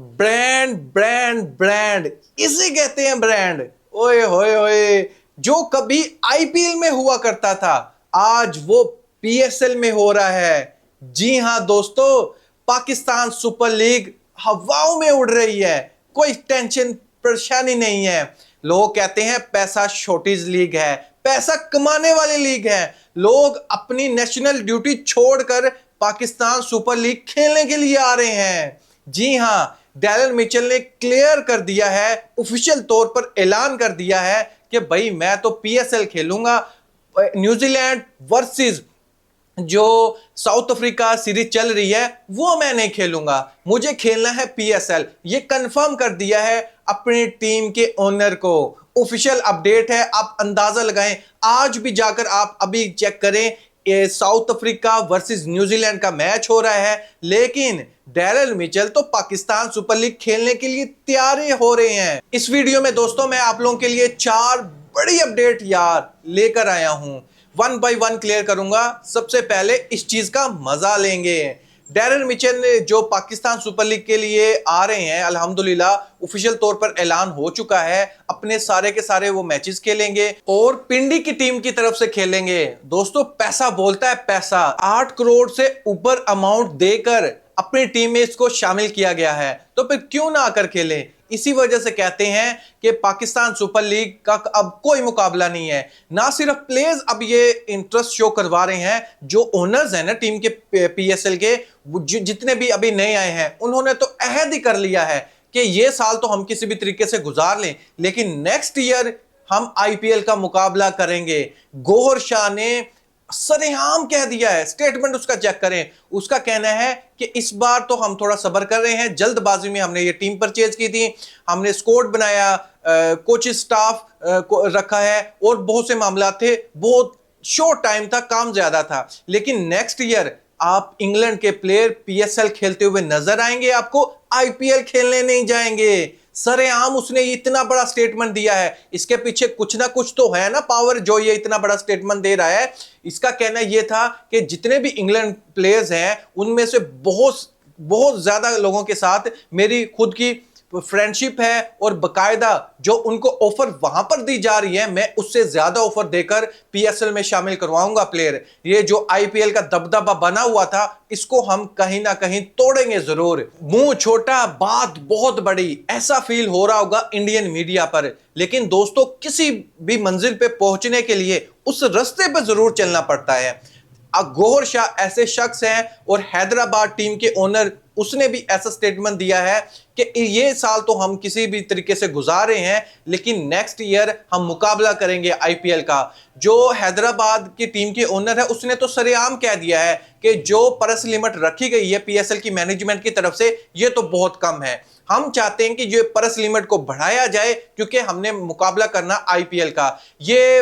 Brand brand brand, इसे कहते हैं ब्रांड। ओए होए होए, जो कभी आईपीएल में हुआ करता था आज वो पीएसएल में हो रहा है। जी हां दोस्तों, पाकिस्तान सुपर लीग हवाओं में उड़ रही है। कोई टेंशन परेशानी नहीं है। लोग कहते हैं पैसा शॉर्टेज लीग है, पैसा कमाने वाली लीग है। लोग अपनी नेशनल ड्यूटी छोड़कर पाकिस्तान सुपर लीग खेलने के लिए आ रहे हैं। जी हां, डैरेन मिचेल ने क्लियर कर दिया है, ऑफिशियल तौर पर ऐलान कर दिया है कि भाई मैं तो पीएसएल खेलूंगा। न्यूजीलैंड वर्सेस जो साउथ अफ्रीका सीरीज चल रही है वो मैं नहीं खेलूंगा, मुझे खेलना है पीएसएल। ये कंफर्म कर दिया है अपनी टीम के ओनर को। ऑफिशियल अपडेट है, आप अंदाजा लगाएं। आज भी जाकर आप अभी चेक करें, साउथ अफ्रीका वर्सेस न्यूजीलैंड का मैच हो रहा है, लेकिन डैरेन मिचेल तो पाकिस्तान सुपर लीग खेलने के लिए तैयार हो रहे हैं। इस वीडियो में दोस्तों मैं आप लोगों के लिए 4 बड़ी अपडेट यार लेकर आया हूं। वन बाय वन क्लियर करूंगा। सबसे पहले इस चीज का मजा लेंगे। डैरेन मिचेल ने जो पाकिस्तान सुपर लीग के लिए आ रहे हैं, अल्हम्दुलिल्लाह ऑफिशियल तौर पर ऐलान हो चुका है। अपने सारे के सारे वो मैचेस खेलेंगे और पिंडी की टीम की तरफ से खेलेंगे। दोस्तों पैसा बोलता है, पैसा 8 करोड़ से ऊपर अमाउंट देकर अपनी टीम में इसको शामिल किया गया है, तो फिर क्यों ना आकर खेले। इसी वजह से कहते हैं कि पाकिस्तान सुपर लीग का अब कोई मुकाबला नहीं है। ना सिर्फ प्लेयर्स अब ये इंटरेस्ट शो करवा रहे हैं, जो ओनर्स हैं ना टीम के पीएसएल के, जितने भी अभी नए आए हैं, उन्होंने तो अहद ही कर लिया है कि ये साल तो हम किसी भी तरीके से गुजार लें, लेकिन नेक्स्ट ईयर हम आईपीएल का मुकाबला करेंगे। गौहर शाह ने सरेआम कह दिया है, स्टेटमेंट उसका चेक करें। उसका कहना है कि इस बार तो हम थोड़ा सब्र कर रहे हैं, जल्दबाजी में हमने ये टीम परचेज की थी, हमने स्क्वाड बनाया, कोचिंग स्टाफ रखा है और बहुत से मामला थे, बहुत शॉर्ट टाइम था, काम ज्यादा था। लेकिन नेक्स्ट ईयर आप इंग्लैंड के प्लेयर पीएसएल खेलते हुए नजर आएंगे, आपको आईपीएल खेलने नहीं जाएंगे। सरेआम उसने इतना बड़ा स्टेटमेंट दिया है, इसके पीछे कुछ ना कुछ तो है ना पावर, जो ये इतना बड़ा स्टेटमेंट दे रहा है। इसका कहना यह था कि जितने भी इंग्लैंड प्लेयर्स हैं उनमें से बहुत बहुत ज्यादा लोगों के साथ मेरी खुद की फ्रेंडशिप है और बकायदा जो उनको ऑफर वहां पर दी जा रही है, मैं उससे ज्यादा ऑफर देकर पीएसएल में शामिल करवाऊंगा प्लेयर। ये जो आईपीएल का दबदबा बना हुआ था, इसको हम कहीं ना कहीं तोड़ेंगे जरूर। मुंह छोटा बात बहुत बड़ी, ऐसा फील हो रहा होगा इंडियन मीडिया पर। लेकिन दोस्तों किसी भी मंजिल पे पहुंचने के लिए उस रास्ते पर जरूर चलना पड़ता है। गौहर शाह ऐसे शख्स हैं और हैदराबाद टीम के ओनर, उसने भी ऐसा स्टेटमेंट दिया है कि ये साल तो हम किसी भी तरीके से गुजारे हैं, लेकिन नेक्स्ट ईयर हम मुकाबला करेंगे आईपीएल का। जो हैदराबाद की टीम के ओनर है उसने तो सरेआम कह दिया है कि जो परस लिमिट रखी गई है पीएसएल की मैनेजमेंट की तरफ से, ये तो बहुत कम है। हम चाहते हैं कि ये परस लिमिट को बढ़ाया जाए, क्योंकि हमने मुकाबला करना आईपीएल का। ये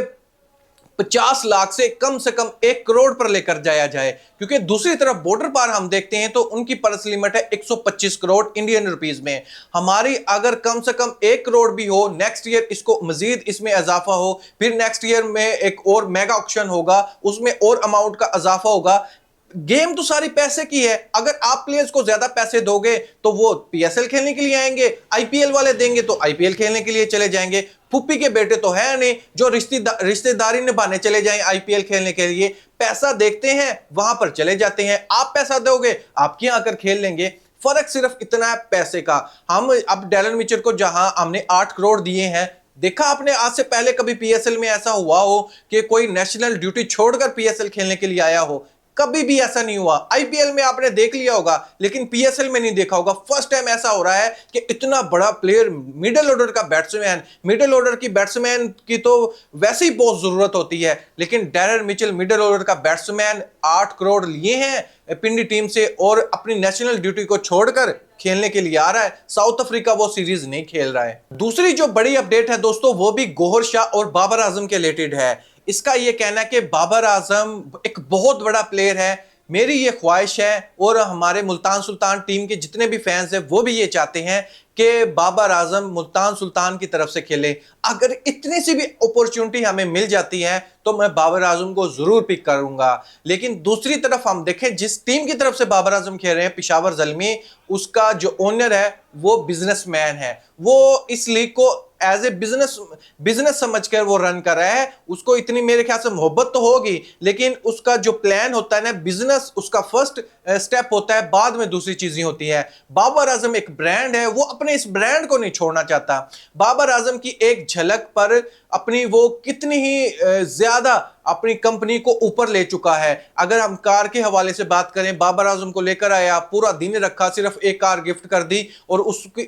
50 लाख से कम 1 करोड़ पर लेकर जाया जाए, क्योंकि दूसरी तरफ बॉर्डर पार हम देखते हैं तो उनकी परस लिमिट है 125 करोड़ इंडियन रुपीस में। हमारी अगर कम से कम 1 करोड़ भी हो, नेक्स्ट ईयर इसको मजीद इसमें इजाफा हो, फिर नेक्स्ट ईयर में एक और मेगा ऑक्शन होगा, उसमें और अमाउंट का इजाफा होगा। गेम तो सारी पैसे की है। अगर आप प्लेयर्स को ज्यादा पैसे दोगे तो वो पीएसएल खेलने के लिए आएंगे, आईपीएल वाले देंगे तो आईपीएल खेलने के लिए चले जाएंगे। फुप्पी के बेटे तो है नहीं जो रिश्तेदारी निभाने चले जाएं आईपीएल खेलने के लिए। पैसा देखते हैं वहां पर चले जाते हैं। आप पैसा दोगे, आपके यहां आकर खेल लेंगे। फर्क सिर्फ इतना है पैसे का। हम अब डैरेन मिचेल को जहां हमने 8 करोड़ दिए हैं, देखा आपने आज से पहले कभी पीएसएल में ऐसा हुआ हो कि कोई नेशनल ड्यूटी छोड़कर पीएसएल खेलने के लिए आया हो? कभी भी ऐसा नहीं हुआ। आईपीएल में आपने देख लिया होगा, लेकिन पीएसएल में नहीं देखा होगा। फर्स्ट टाइम ऐसा हो रहा है कि इतना बड़ा प्लेयर, मिडिल ऑर्डर का बैट्समैन, मिडिल ऑर्डर की बैट्समैन की तो वैसे ही बहुत जरूरत होती है, लेकिन डैरेन मिचेल मिडिल ऑर्डर का बैट्समैन 8 करोड़ लिए हैं पिंडी टीम से और अपनी नेशनल ड्यूटी को छोड़कर खेलने के लिए आ रहा है। साउथ अफ्रीका वो सीरीज नहीं खेल रहा है। दूसरी जो बड़ी अपडेट है दोस्तों, वो भी गौहर शाह और बाबर आजम के रिलेटेड है। इसका यह कहना है कि बाबर आजम एक बहुत बड़ा प्लेयर है, मेरी ये ख्वाहिश है और हमारे मुल्तान सुल्तान टीम के जितने भी फैंस हैं वो भी ये चाहते हैं कि बाबर आजम मुल्तान सुल्तान की तरफ से खेले। अगर इतनी सी भी अपॉर्चुनिटी हमें मिल जाती है तो मैं बाबर आजम को जरूर पिक करूंगा। लेकिन दूसरी तरफ हम देखें, जिस टीम की तरफ से बाबर आजम खेल रहे हैं पेशावर ज़ल्मी, उसका जो ओनर है वो बिजनेसमैन है। वो इस लीग को एज ए बिजनेस समझकर वो रन कर रहा है। उसको इतनी मेरे ख्याल से मोहब्बत तो होगी, लेकिन उसका जो प्लान होता है ना, बिजनेस उसका फर्स्ट स्टेप होता है, बाद में दूसरी चीजें होती है। बाबर आजम एक ब्रांड है, वो अपने इस ब्रांड को नहीं छोड़ना चाहता। बाबर आजम की एक झलक पर अपनी वो कितनी ही ज्यादा अपनी कंपनी को ऊपर ले चुका है। अगर हम कार के हवाले से बात करें, बाबर आजम को लेकर आया, पूरा दिन रखा, सिर्फ एक कार गिफ्ट कर दी और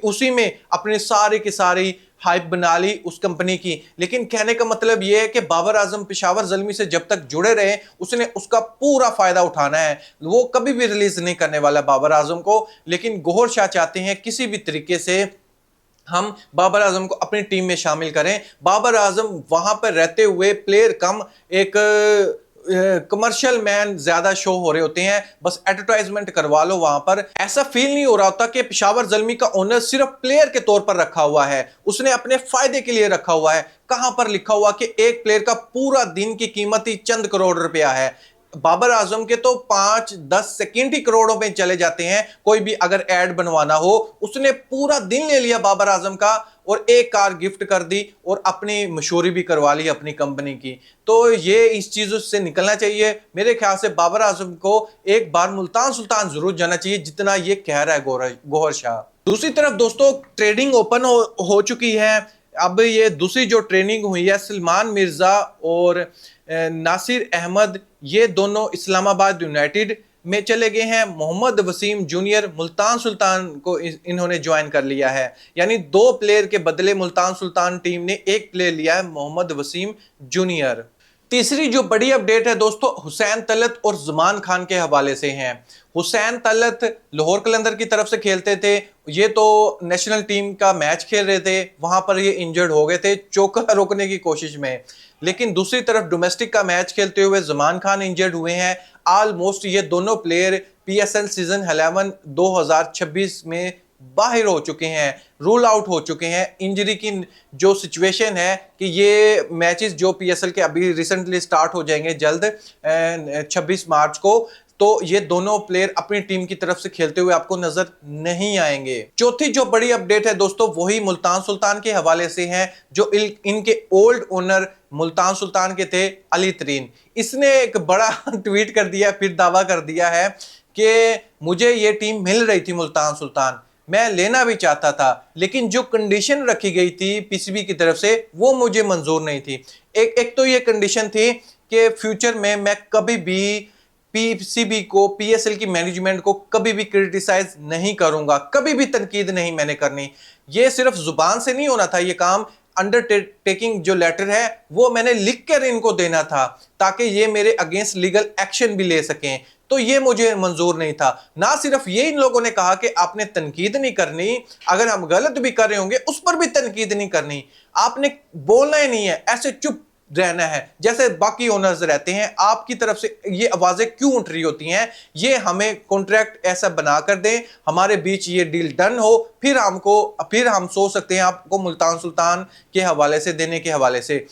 उसी में अपनी सारी की सारी हाइप बना ली उस कंपनी की। लेकिन कहने का मतलब यह है कि बाबर आजम पेशावर ज़ल्मी से जब तक जुड़े रहे, उसने उसका पूरा फायदा उठाना है। वो कभी भी रिलीज नहीं करने वाला बाबर आजम को। लेकिन गौहर शाह चाहते हैं किसी भी तरीके से हम बाबर आजम को अपनी टीम में शामिल करें। बाबर आजम वहां पर रहते हुए प्लेयर कम एक कमर्शियल मैन ज्यादा शो हो रहे होते हैं, बस एडवर्टाइजमेंट करवा लो वहां पर। ऐसा फील नहीं हो रहा होता कि पेशावर ज़ल्मी का ओनर सिर्फ प्लेयर के तौर पर रखा हुआ है, उसने अपने फायदे के लिए रखा हुआ है। कहां पर लिखा हुआ कि एक प्लेयर का पूरा दिन की कीमत ही चंद करोड़ रुपया है। बाबर आजम के तो 5-10 सेकंड ही करोड़ों में चले जाते हैं। कोई भी अगर एड बनवाना हो, उसने पूरा दिन ले लिया बाबर आजम का और एक कार गिफ्ट कर दी और अपनी मशहूरी भी करवा ली अपनी कंपनी की। तो ये इस चीजों से निकलना चाहिए। मेरे ख्याल से बाबर आजम को एक बार मुल्तान सुल्तान जरूर जाना चाहिए, जितना ये कह रहा है गौहर शाह। दूसरी तरफ दोस्तों, ट्रेडिंग ओपन हो चुकी है। अब ये दूसरी जो ट्रेनिंग हुई है, सलमान मिर्जा और नासिर अहमद, ये दोनों इस्लामाबाद यूनाइटेड में चले गए हैं। मोहम्मद वसीम जूनियर मुल्तान सुल्तान को इन्होंने ज्वाइन कर लिया है। यानी 2 प्लेयर के बदले मुल्तान सुल्तान टीम ने 1 प्लेयर लिया है, मोहम्मद वसीम जूनियर। तीसरी जो बड़ी अपडेट है दोस्तों, हुसैन तलत और ज़मान खान के हवाले से हैं। हुसैन तलत लाहौर कलंदर की तरफ से खेलते थे। ये तो नेशनल टीम का मैच खेल रहे थे, वहां पर ये इंजर्ड हो गए थे चौका रोकने की कोशिश में। लेकिन दूसरी तरफ डोमेस्टिक का मैच खेलते हुए ज़मान खान इंजर्ड हुए हैं। ऑलमोस्ट ये दोनों प्लेयर पीएसएल सीजन 11 2026 में बाहर हो चुके हैं, रूल आउट हो चुके हैं। इंजरी की जो सिचुएशन है कि ये मैचेस जो पीएसएल के अभी रिसेंटली स्टार्ट हो जाएंगे जल्द 26 मार्च को, तो ये दोनों प्लेयर अपनी टीम की तरफ से खेलते हुए आपको नजर नहीं आएंगे। चौथी जो बड़ी अपडेट है दोस्तों, वही मुल्तान सुल्तान के हवाले से है। जो इनके ओल्ड ओनर मुल्तान सुल्तान के थे, अली तरीन, इसने एक बड़ा ट्वीट कर दिया, फिर दावा कर दिया है कि मुझे ये टीम मिल रही थी मुल्तान सुल्तान, मैं लेना भी चाहता था, लेकिन जो कंडीशन रखी गई थी पीसीबी की तरफ से वो मुझे मंजूर नहीं थी। एक तो ये कंडीशन थी कि फ्यूचर में मैं कभी भी पीसीबी को, पीएसएल की मैनेजमेंट को कभी भी क्रिटिसाइज नहीं करूंगा, कभी भी तनकीद नहीं मैंने करनी। ये सिर्फ जुबान से नहीं होना था, ये काम अंडरटेकिंग जो लेटर है वो मैंने लिख कर इनको देना था, ताकि ये मेरे अगेंस्ट लीगल एक्शन भी ले सकें। तो ये मुझे मंजूर नहीं था। ना सिर्फ ये इन लोगों ने कहा कि आपने तनकीद नहीं करनी, अगर हम गलत भी कर रहे होंगे उस पर भी तनकीद नहीं करनी, आपने बोलना ही नहीं है, ऐसे चुप रहना है जैसे बाकी ओनर्स रहते हैं। आपकी तरफ से ये आवाजें क्यों उठ रही होती हैं? ये हमें कॉन्ट्रैक्ट ऐसा बना कर दें, हमारे बीच ये डील डन हो, फिर हम सोच सकते हैं आपको मुल्तान सुल्तान के हवाले से देने के हवाले से।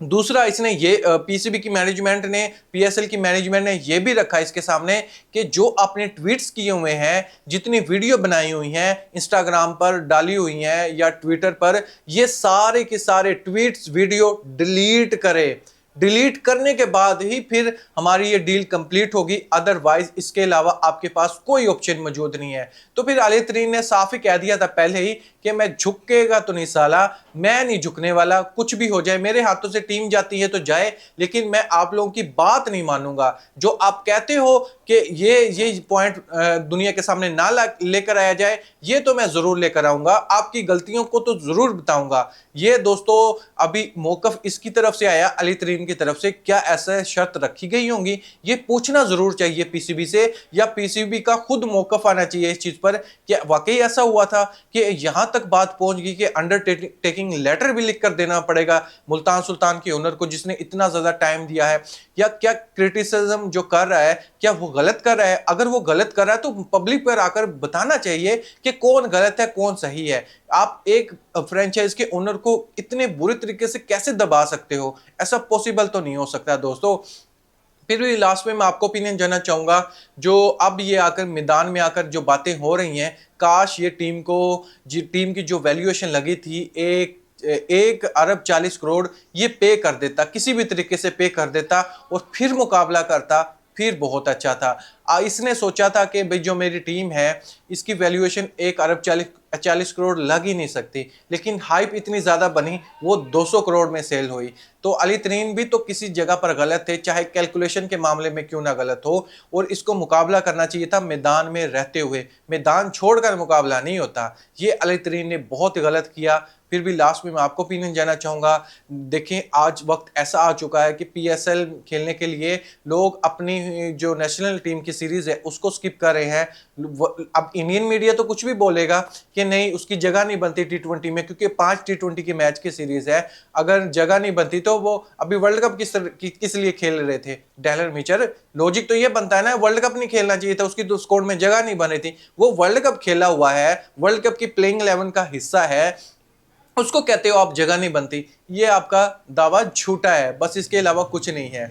दूसरा, इसने ये पीसीबी की मैनेजमेंट ने, पीएसएल की मैनेजमेंट ने ये भी रखा इसके सामने कि जो आपने ट्वीट्स किए हुए हैं, जितनी वीडियो बनाई हुई हैं, इंस्टाग्राम पर डाली हुई हैं या ट्विटर पर, ये सारे के सारे ट्वीट्स वीडियो डिलीट करे। डिलीट करने के बाद ही फिर हमारी ये डील कंप्लीट होगी, अदरवाइज इसके अलावा आपके पास कोई ऑप्शन मौजूद नहीं है। तो फिर अली तरीन ने साफ ही कह दिया था पहले ही कि मैं झुकेगा तो नहीं साला, मैं नहीं झुकने वाला, कुछ भी हो जाए, मेरे हाथों से टीम जाती है तो जाए, लेकिन मैं आप लोगों की बात नहीं मानूंगा। जो आप कहते हो कि ये पॉइंट दुनिया के सामने ना लेकर आया जाए, ये तो मैं जरूर लेकर आऊंगा, आपकी गलतियों को तो जरूर बताऊंगा। ये दोस्तों अभी मौकफ इसकी तरफ से आया अली तरीन की तरफ से क्या ऐसा शर्त रखी गई होंगी, ये पूछना जरूर चाहिए पीसीबी से, या पीसीबी का खुद मौकफ आना चाहिए इस चीज पर कि वाकई ऐसा हुआ था कि यहां तक बात पहुंच गई कि अंडरटेकिंग लेटर भी लिख कर देना पड़ेगा मुल्तान सुल्तान के ओनर को जिसने इतना ज्यादा टाइम दिया है, या क्या क्रिटिसिज्म जो कर रहा है क्या वो गलत कर रहा है? अगर वो गलत कर रहा है तो पब्लिक पर आकर बताना चाहिए कि कौन गलत है कौन सही है। आप एक फ्रेंचाइज के ओनर को इतने बुरे तरीके से कैसे दबा सकते हो? ऐसा पॉसिबल तो नहीं हो सकता दोस्तों। फिर भी लास्ट में मैं आपको ओपिनियन जानना चाहूंगा, जो अब ये आकर मैदान में आकर जो बातें हो रही हैं, काश ये टीम की जो वैल्यूएशन लगी थी 1 अरब 40 करोड़, ये पे कर देता, किसी भी तरीके से पे कर देता और फिर मुकाबला करता, फिर बहुत अच्छा था। इसने सोचा था कि भाई जो मेरी टीम है इसकी वैल्यूएशन 1 अरब 40 करोड़ लग ही नहीं सकती, लेकिन हाइप इतनी ज्यादा बनी वो 200 करोड़ में सेल हुई। तो अली तरीन भी तो किसी जगह पर गलत थे, चाहे कैलकुलेशन के मामले में क्यों ना गलत हो, और इसको मुकाबला करना चाहिए था मैदान में रहते हुए, मैदान छोड़कर मुकाबला नहीं होता। ये अली तरीन ने बहुत गलत किया। फिर भी लास्ट में मैं आपको ओपिनियन जानना चाहूंगा, देखें आज वक्त ऐसा आ चुका है कि पीएसएल खेलने के लिए लोग अपनी जो नेशनल टीम की सीरीज है उसको स्किप कर रहे हैं। अब इंडियन मीडिया तो कुछ भी बोलेगा कि नहीं उसकी जगह नहीं बनती टी20 में, क्योंकि 5 टी20 की मैच की सीरीज है, अगर जगह नहीं बनती तो वो अभी वर्ल्ड कप किस लिए खेल रहे थे डैलर मिचर? लॉजिक तो ये बनता है ना, वर्ल्ड कप नहीं खेलना चाहिए था, उसकी तो स्क्वाड में जगह नहीं बनी थी। वो वर्ल्ड कप खेला हुआ है, वर्ल्ड कप की प्लेइंग 11 का हिस्सा है, उसको कहते हो आप जगह नहीं बनती। ये आपका दावा झूठा है, बस इसके अलावा कुछ नहीं है।